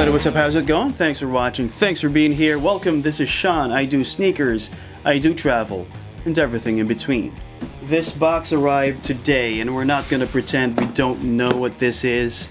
everybody, what's up? How's it going? Thanks for watching. Thanks for being here. Welcome. This is Sean. I do sneakers, I do travel, and everything in between. This box arrived today, and we're not gonna pretend we don't know what this is.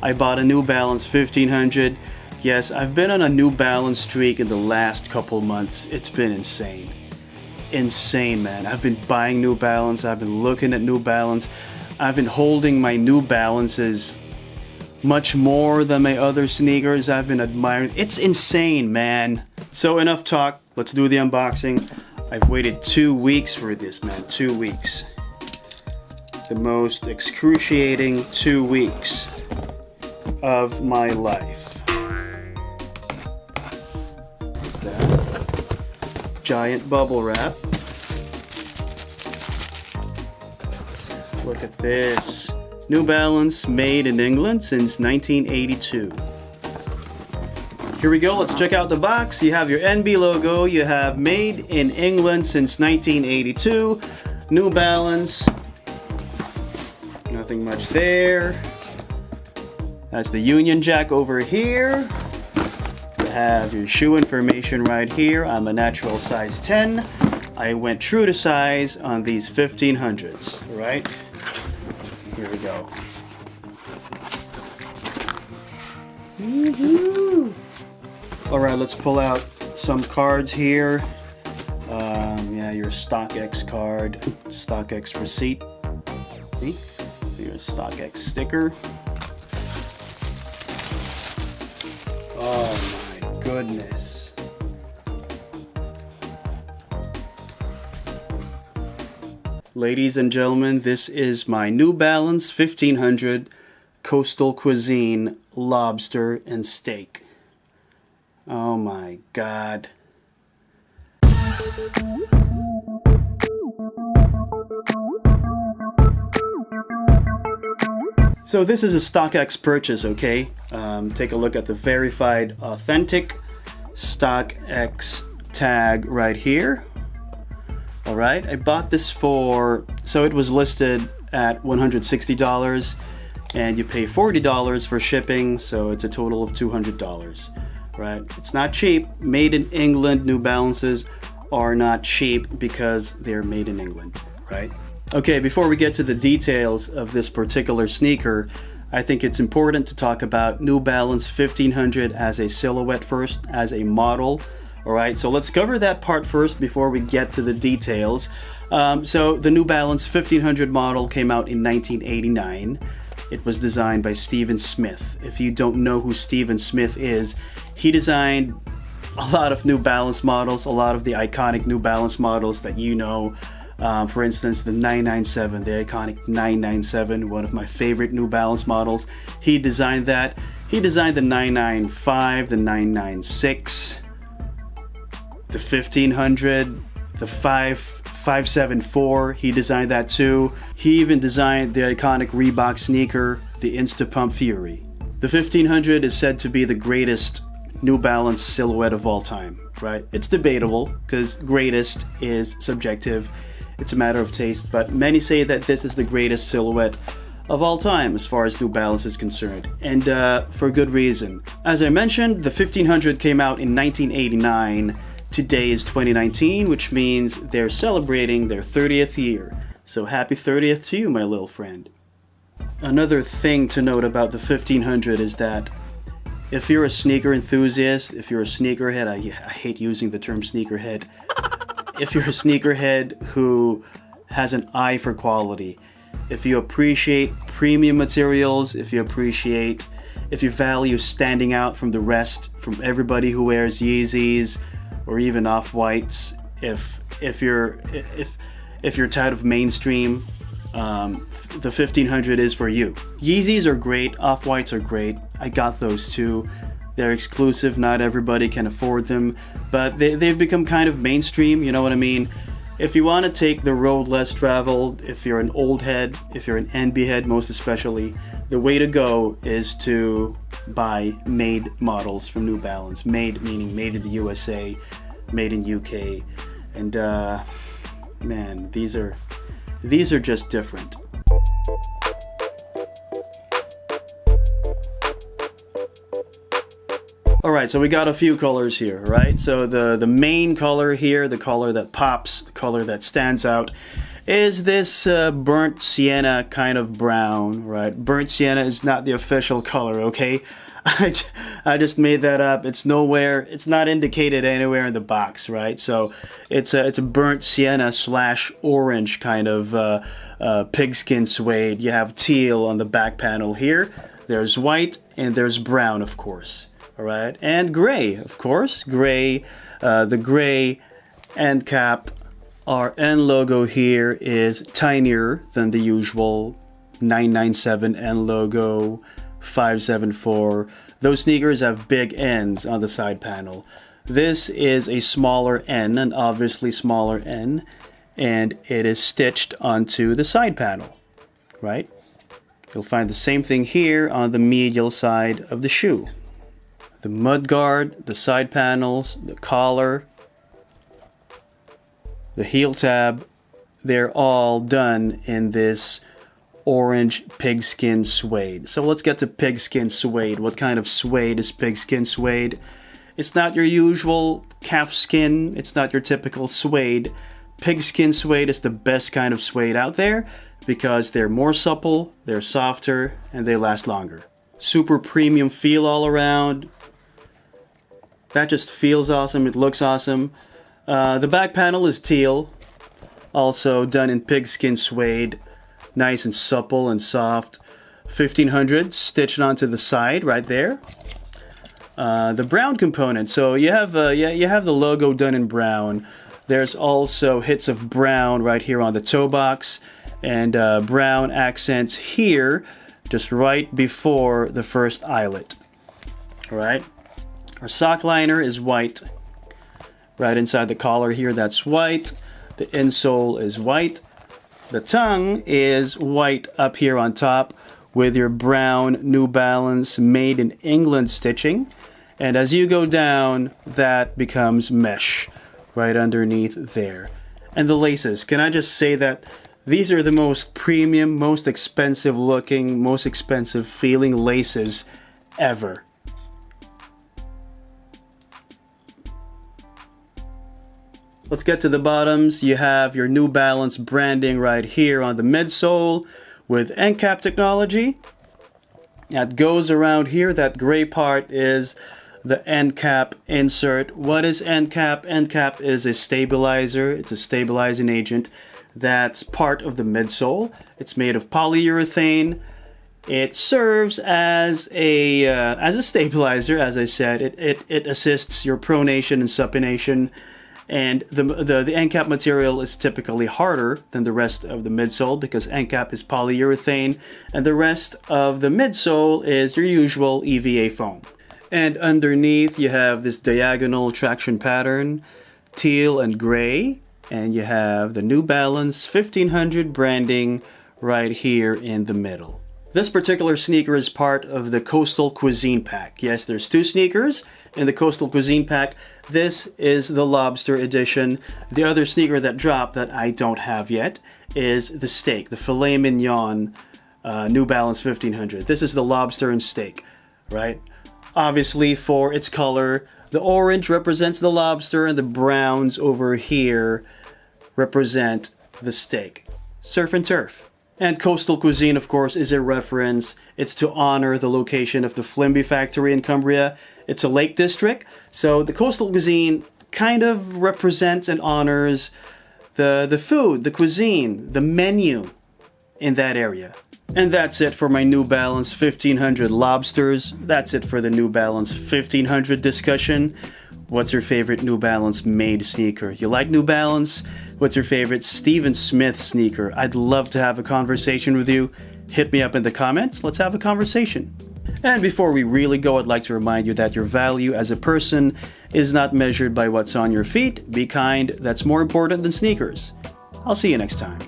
I bought a New Balance 1500. Yes, I've been on a New Balance streak in the last couple months. It's been insane. Insane, man. I've been buying New Balance. I've been looking at New Balance. I've been holding my New Balances much more than my other sneakers. I've been admiring. It's insane, man. So enough talk. Let's do the unboxing. I've waited 2 weeks for this, man. 2 weeks. The most excruciating 2 weeks of my life. That giant bubble wrap. Look at this. New Balance, made in England since 1982. Here we go, let's check out the box. You have your NB logo, you have made in England since 1982. New Balance. Nothing much there. That's the Union Jack over here. You have your shoe information right here. I'm a natural size 10. I went true to size on these 1500s, right? Here we go. Alright, let's pull out some cards here. Yeah, your StockX card, StockX receipt. See? Your StockX sticker. Oh my goodness. Ladies and gentlemen, this is my New Balance 1500 Coastal Cuisine Lobster and Steak. Oh my God. So this is a StockX purchase, okay? Take a look at the verified authentic StockX tag right here. Alright, I bought this for, so it was listed at $160 and you pay $40 for shipping, so it's a total of $200, right? It's not cheap. Made in England New Balances are not cheap because they're made in England, right? Okay, before we get to the details of this particular sneaker, I think it's important to talk about New Balance 1500 as a silhouette first, as a model. Alright, so let's cover that part first before we get to the details. So the New Balance 1500 model came out in 1989. It was designed by Steven Smith. If you don't know who Steven Smith is, he designed a lot of New Balance models, a lot of the iconic New Balance models that you know. For instance, the 997, the iconic 997, one of my favorite New Balance models. He designed that. He designed the 995, the 996. The 1500, the 574, he designed that too. He even designed the iconic Reebok sneaker, the Instapump Fury. The 1500 is said to be the greatest New Balance silhouette of all time, right? It's debatable because greatest is subjective. It's a matter of taste, but many say that this is the greatest silhouette of all time as far as New Balance is concerned, and for good reason. As I mentioned, the 1500 came out in 1989. Today is 2019, which means they're celebrating their 30th year. So happy 30th to you, my little friend. Another thing to note about the 1500 is that if you're a sneaker enthusiast, if you're a sneakerhead, I hate using the term sneakerhead. If you're a sneakerhead who has an eye for quality, if you appreciate premium materials, if you value standing out from the rest, from everybody who wears Yeezys, or even Off-Whites, if you're tired of mainstream, the 1500 is for you. Yeezys are great, Off-Whites are great. I got those too. They're exclusive, not everybody can afford them, but they've become kind of mainstream, you know what I mean? If you want to take the road less traveled, if you're an old head, if you're an NB head most especially, the way to go is to buy made models from New Balance. Made meaning made in the USA, made in UK, and man, these are just different. Alright, so we got a few colors here, right? So the main color here, the color that pops, the color that stands out, is this burnt sienna kind of brown, right? Burnt sienna is not the official color, okay? I just made that up. It's nowhere, it's not indicated anywhere in the box, right? So it's a burnt sienna slash orange kind of pigskin suede. You have teal on the back panel here. There's white and there's brown, of course. All right, and gray, of course, gray. The gray end cap, our end logo here is tinier than the usual 997 end logo, 574. Those sneakers have big ends on the side panel. This is a smaller N, an obviously smaller N, and it is stitched onto the side panel, right? You'll find the same thing here on the medial side of the shoe. The mudguard, the side panels, the collar, the heel tab, they're all done in this orange pigskin suede. So let's get to pigskin suede. What kind of suede is pigskin suede? It's not your usual calf skin. It's not your typical suede. Pigskin suede is the best kind of suede out there because they're more supple, they're softer, and they last longer. Super premium feel all around. That just feels awesome. It looks awesome. The back panel is teal, also done in pigskin suede, nice and supple and soft. 1500 stitched onto the side right there. The brown component. So you have the logo done in brown. There's also hits of brown right here on the toe box, and brown accents here, just right before the first eyelet. All right. Our sock liner is white. Right inside the collar here, that's white. The insole is white. The tongue is white up here on top with your brown New Balance Made in England stitching. And as you go down, that becomes mesh right underneath there. And the laces, can I just say that these are the most premium, most expensive looking, most expensive feeling laces ever. Let's get to the bottoms. You have your New Balance branding right here on the midsole with end cap technology. That goes around here. That gray part is the end cap insert. What is end cap? End cap is a stabilizer. It's a stabilizing agent that's part of the midsole. It's made of polyurethane. It serves as a stabilizer, as I said. It assists your pronation and supination. And the end cap material is typically harder than the rest of the midsole because end cap is polyurethane, and the rest of the midsole is your usual EVA foam. And underneath you have this diagonal traction pattern, teal and gray, and you have the New Balance 1500 branding right here in the middle. This particular sneaker is part of the Coastal Cuisine pack. Yes, there's 2 sneakers in the Coastal Cuisine pack. This is the Lobster edition. The other sneaker that dropped that I don't have yet is the steak, the filet mignon New Balance 1500. This is the Lobster and steak, right? Obviously for its color, the orange represents the lobster and the browns over here represent the steak. Surf and turf. And Coastal Cuisine, of course, is a reference. It's to honor the location of the Flimby factory in Cumbria. It's a lake district, so the Coastal Cuisine kind of represents and honors the food, the cuisine, the menu in that area. And that's it for my New Balance 1500 Lobsters. That's it for the New Balance 1500 discussion. What's your favorite New Balance made sneaker? You like New Balance? What's your favorite Steven Smith sneaker? I'd love to have a conversation with you. Hit me up in the comments. Let's have a conversation. And before we really go, I'd like to remind you that your value as a person is not measured by what's on your feet. Be kind. That's more important than sneakers. I'll see you next time.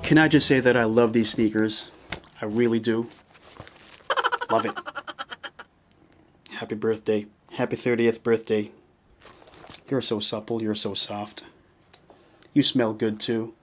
Can I just say that I love these sneakers? I really do. Love it. Happy birthday. Happy 30th birthday. You're so supple. You're so soft. You smell good too.